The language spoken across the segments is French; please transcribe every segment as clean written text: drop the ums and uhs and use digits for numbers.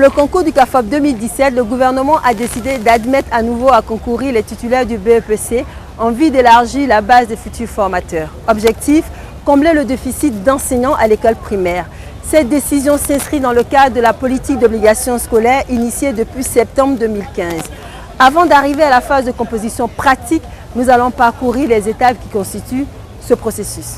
Pour le concours du CAFOP 2017, le gouvernement a décidé d'admettre à nouveau à concourir les titulaires du BEPC en vue d'élargir la base des futurs formateurs. Objectif, combler le déficit d'enseignants à l'école primaire. Cette décision s'inscrit dans le cadre de la politique d'obligation scolaire initiée depuis septembre 2015. Avant d'arriver à la phase de composition pratique, nous allons parcourir les étapes qui constituent ce processus.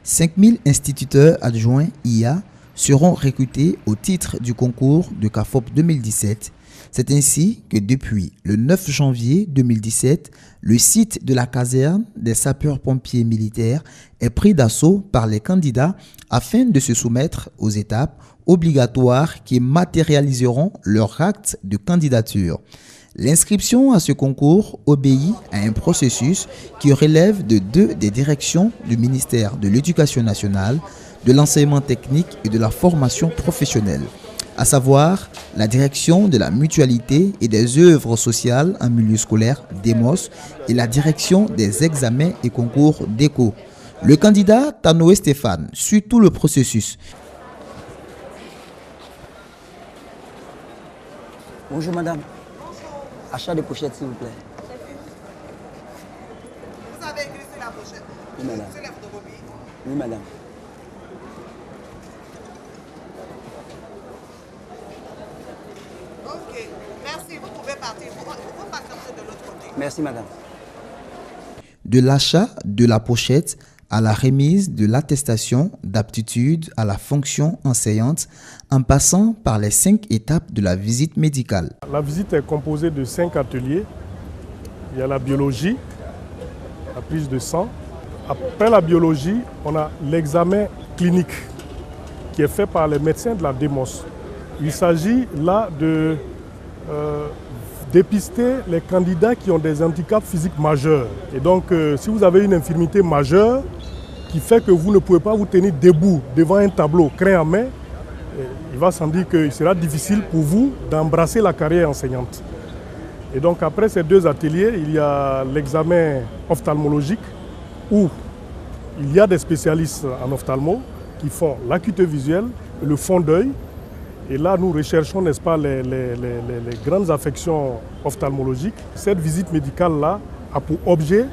5000 instituteurs adjoints IA seront recrutés au titre du concours de CAFOP 2017. C'est ainsi que depuis le 9 janvier 2017, le site de la caserne des sapeurs-pompiers militaires est pris d'assaut par les candidats afin de se soumettre aux étapes obligatoires qui matérialiseront leur acte de candidature. L'inscription à ce concours obéit à un processus qui relève de deux des directions du ministère de l'Éducation nationale, de l'enseignement technique et de la formation professionnelle, à savoir la direction de la mutualité et des œuvres sociales en milieu scolaire (DEMOS) et la direction des examens et concours d'ECO. Le candidat Tanoé Stéphane suit tout le processus. Bonjour madame. Achat de pochettes, s'il vous plaît. Vous avez écrit sur la pochette? Oui, madame. Sur la photocopie? Oui, madame. Ok, merci. Vous pouvez partir. Vous partez de l'autre côté. Merci, madame. De l'achat de la pochette à la remise de l'attestation d'aptitude à la fonction enseignante en passant par les 5 étapes de la visite médicale. La visite est composée de 5 ateliers. Il y a la biologie, la prise de sang. Après la biologie, on a l'examen clinique qui est fait par les médecins de la DEMOS. Il s'agit là de dépister les candidats qui ont des handicaps physiques majeurs. Et donc, si vous avez une infirmité majeure qui fait que vous ne pouvez pas vous tenir debout devant un tableau, crayon en main, il va sans dire qu'il sera difficile pour vous d'embrasser la carrière enseignante. Et donc, après ces 2 ateliers, il y a l'examen ophtalmologique où il y a des spécialistes en ophtalmo qui font l'acuité visuelle et le fond d'œil. Et là, nous recherchons, n'est-ce pas, les grandes affections ophtalmologiques. Cette visite médicale-là a pour objet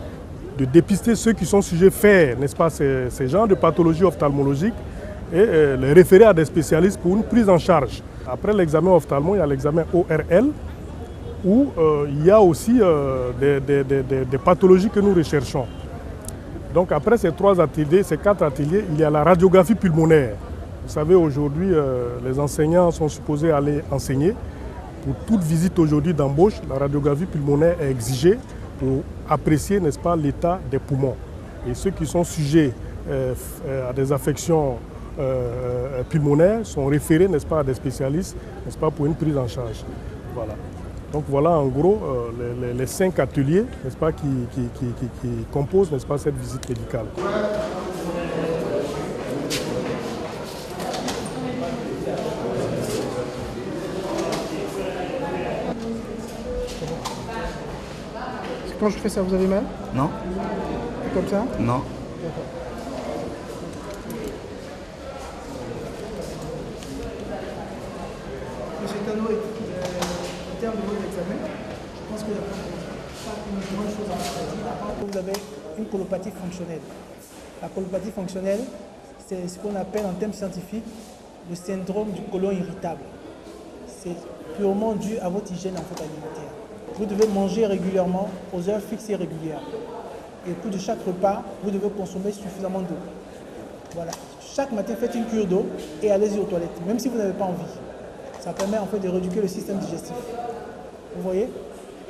de dépister ceux qui sont sujets faire, n'est-ce pas, ces genres de pathologies ophtalmologiques et les référer à des spécialistes pour une prise en charge. Après l'examen ophtalmo, il y a l'examen ORL où il y a aussi des pathologies que nous recherchons. Donc après ces 4 ateliers, il y a la radiographie pulmonaire. Vous savez, aujourd'hui, les enseignants sont supposés aller enseigner. Pour toute visite aujourd'hui d'embauche, la radiographie pulmonaire est exigée pour apprécier, n'est-ce pas, l'état des poumons. Et ceux qui sont sujets à des affections pulmonaires sont référés, n'est-ce pas, à des spécialistes, n'est-ce pas, pour une prise en charge. Voilà. Donc voilà en gros les 5 ateliers, n'est-ce pas, qui composent, n'est-ce pas, cette visite médicale. Quand je fais ça, vous avez mal? Non. Comme ça? Non. D'accord. Monsieur Tanoé, en termes de votre examen, je pense qu'il n'y a pas une grande chose à faire. Vous avez une colopathie fonctionnelle. La colopathie fonctionnelle, c'est ce qu'on appelle en termes scientifiques le syndrome du côlon irritable. C'est purement dû à votre hygiène alimentaire. Vous devez manger régulièrement, aux heures fixes et régulières. Et au cours de chaque repas, vous devez consommer suffisamment d'eau. Voilà. Chaque matin, faites une cure d'eau et allez-y aux toilettes, même si vous n'avez pas envie. Ça permet en fait de rééduquer le système digestif. Vous voyez?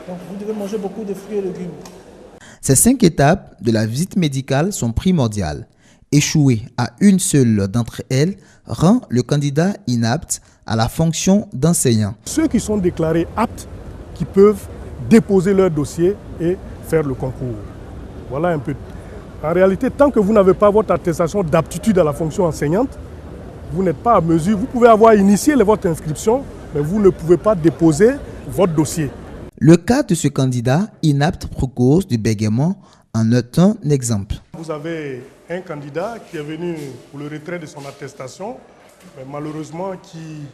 Donc vous devez manger beaucoup de fruits et légumes. Ces 5 étapes de la visite médicale sont primordiales. Échouer à une seule d'entre elles rend le candidat inapte à la fonction d'enseignant. Ceux qui sont déclarés aptes, qui peuvent déposer leur dossier et faire le concours. Voilà un peu. En réalité, tant que vous n'avez pas votre attestation d'aptitude à la fonction enseignante, vous n'êtes pas à mesure. Vous pouvez avoir initié votre inscription, mais vous ne pouvez pas déposer votre dossier. Le cas de ce candidat inapte pour cause du bégaiement en est un exemple. Vous avez un candidat qui est venu pour le retrait de son attestation, mais malheureusement qui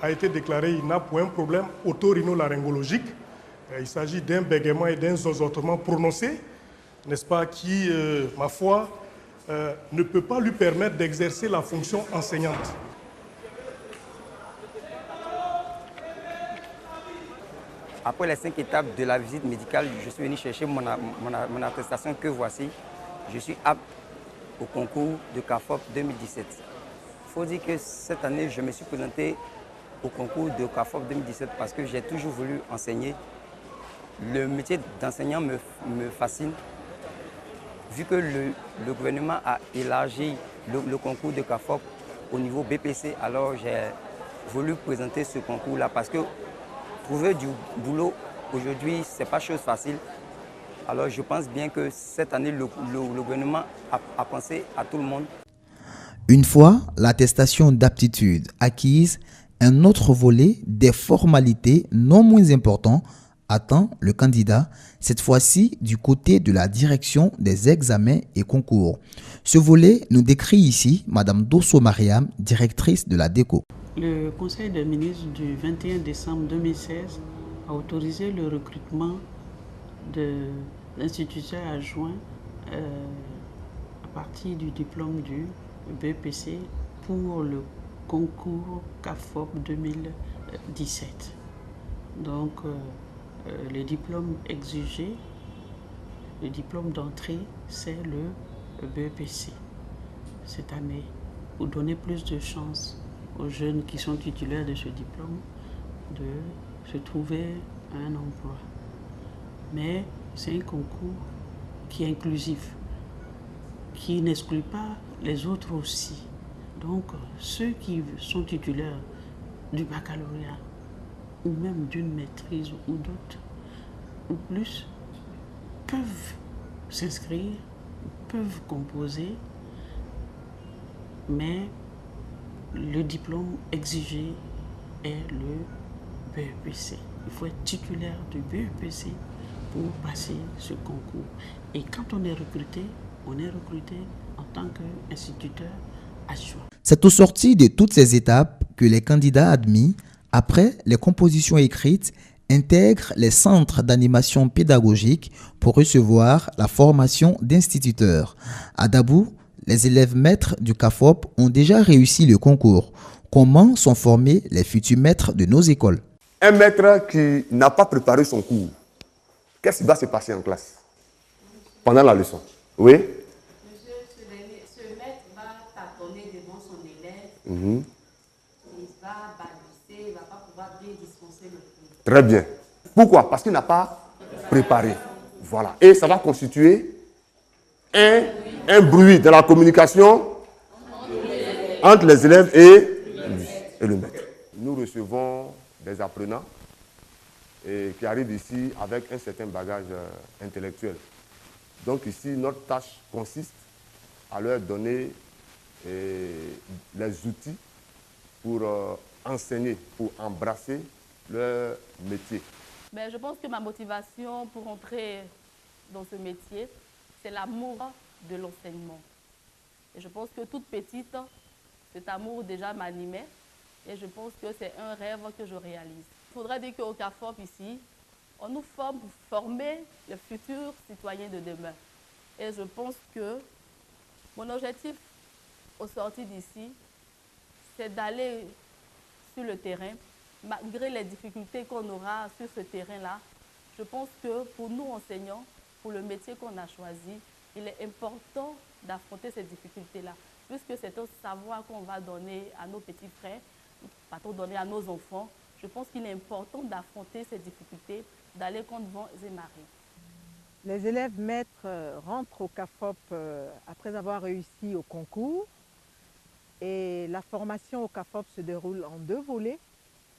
a été déclaré inapte pour un problème otorhinolaryngologique. Il s'agit d'un bégaiement et d'un zozotement prononcé, n'est-ce pas, qui, ma foi, ne peut pas lui permettre d'exercer la fonction enseignante. Après les 5 étapes de la visite médicale, je suis venu chercher mon attestation que voici. Je suis apte au concours de CAFOP 2017. Il faut dire que cette année, je me suis présenté au concours de CAFOP 2017 parce que j'ai toujours voulu enseigner. Le métier d'enseignant me fascine. Vu que le gouvernement a élargi le concours de CAFOP au niveau BPC, alors j'ai voulu présenter ce concours-là parce que trouver du boulot aujourd'hui, ce n'est pas chose facile. Alors je pense bien que cette année, le gouvernement a pensé à tout le monde. Une fois l'attestation d'aptitude acquise, un autre volet des formalités non moins importants attend le candidat, cette fois-ci du côté de la direction des examens et concours. Ce volet nous décrit ici Madame Dosso Mariam, directrice de la DECO. Le Conseil des ministres du 21 décembre 2016 a autorisé le recrutement de l'instituteur adjoint à partir du diplôme du BPC pour le concours CAFOP 2017. Donc, le diplôme exigé, le diplôme d'entrée, c'est le BPC cette année, pour donner plus de chances aux jeunes qui sont titulaires de ce diplôme de se trouver un emploi. Mais c'est un concours qui est inclusif, qui n'exclut pas les autres aussi. Donc, ceux qui sont titulaires du baccalauréat ou même d'une maîtrise ou d'autres, ou plus, peuvent s'inscrire, peuvent composer, mais le diplôme exigé est le BEPC. Il faut être titulaire du BEPC pour passer ce concours. Et quand on est recruté en tant qu'instituteur adjoint. C'est au sorti de toutes ces étapes que les candidats admis, après les compositions écrites, intègrent les centres d'animation pédagogique pour recevoir la formation d'instituteurs. À Dabou, les élèves maîtres du CAFOP ont déjà réussi le concours. Comment sont formés les futurs maîtres de nos écoles? Un maître qui n'a pas préparé son cours, qu'est-ce qui va se passer en classe pendant la leçon? Oui? Monsieur, ce maître va tâtonner devant son élève. Il va baliser, il ne va pas pouvoir bien dispenser le cours. Très bien. Pourquoi? Parce qu'il n'a pas préparé. Voilà. Et ça va constituer un bruit de la communication entre les élèves et le maître. Nous recevons des apprenants qui arrivent ici avec un certain bagage intellectuel. Donc ici, notre tâche consiste à leur donner les outils pour enseigner, pour embrasser leur métier. Mais je pense que ma motivation pour entrer dans ce métier, c'est l'amour de l'enseignement. Et je pense que toute petite, cet amour déjà m'animait. Et je pense que c'est un rêve que je réalise. Il faudrait dire qu'au CAFOP ici, on nous forme pour former les futurs citoyens de demain. Et je pense que mon objectif au sortir d'ici, c'est d'aller sur le terrain, malgré les difficultés qu'on aura sur ce terrain-là. Je pense que pour nous enseignants, pour le métier qu'on a choisi, il est important d'affronter ces difficultés-là, puisque c'est un savoir qu'on va donner à nos petits frères, pas-on donner à nos enfants. Je pense qu'il est important d'affronter ces difficultés, d'aller contre vents et marées. Les élèves maîtres rentrent au CAFOP après avoir réussi au concours. Et la formation au CAFOP se déroule en 2 volets.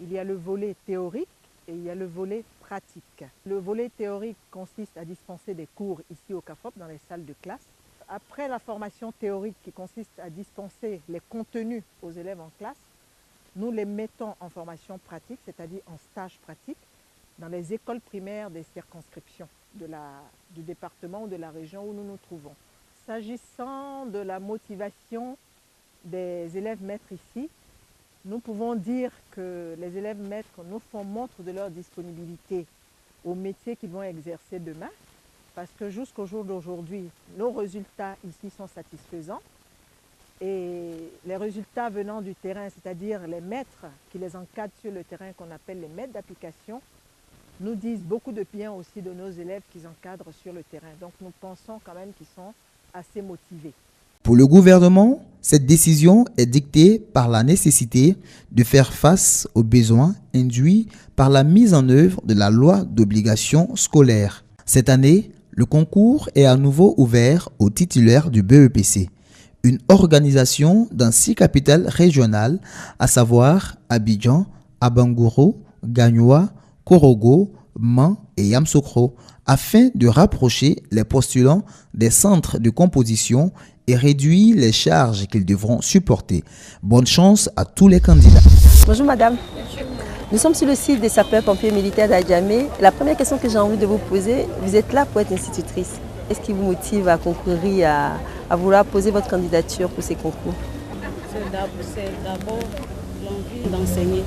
Il y a le volet théorique et il y a le volet pratique. Le volet théorique consiste à dispenser des cours ici au CAFOP dans les salles de classe. Après la formation théorique qui consiste à dispenser les contenus aux élèves en classe, nous les mettons en formation pratique, c'est-à-dire en stage pratique, dans les écoles primaires des circonscriptions du département ou de la région où nous nous trouvons. S'agissant de la motivation des élèves maîtres ici, nous pouvons dire que les élèves maîtres nous font montre de leur disponibilité aux métiers qu'ils vont exercer demain, parce que jusqu'au jour d'aujourd'hui, nos résultats ici sont satisfaisants. Et les résultats venant du terrain, c'est-à-dire les maîtres qui les encadrent sur le terrain, qu'on appelle les maîtres d'application, nous disent beaucoup de bien aussi de nos élèves qu'ils encadrent sur le terrain. Donc nous pensons quand même qu'ils sont assez motivés. Pour le gouvernement, cette décision est dictée par la nécessité de faire face aux besoins induits par la mise en œuvre de la loi d'obligation scolaire. Cette année, le concours est à nouveau ouvert aux titulaires du BEPC, une organisation dans 6 capitales régionales, à savoir Abidjan, Abangouro, Gagnoa, Korogo, Man et Yamsokro, afin de rapprocher les postulants des centres de composition et réduire les charges qu'ils devront supporter. Bonne chance à tous les candidats. Bonjour madame. Nous sommes sur le site des sapeurs-pompiers militaires d'Adjamé. La première question que j'ai envie de vous poser, vous êtes là pour être institutrice. Qu'est-ce qui vous motive à concourir, à vouloir poser votre candidature pour ces concours? C'est d'abord l'envie d'enseigner.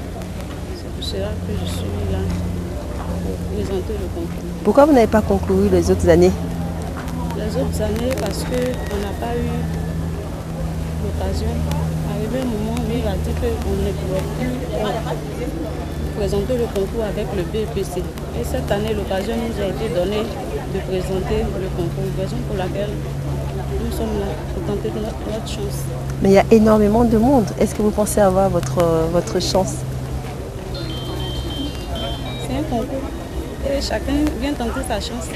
C'est pour cela que je suis là pour présenter le concours. Pourquoi vous n'avez pas concouru les autres années? Les autres années, parce qu'on n'a pas eu l'occasion. Arrivé un moment où il a dit qu'on ne pouvait plus présenter le concours avec le BEPC. Et cette année, l'occasion nous a été donnée de présenter le concours, raison pour laquelle nous sommes là pour tenter notre chance. Mais il y a énormément de monde. Est-ce que vous pensez avoir votre chance? C'est un concours et chacun vient tenter sa chance.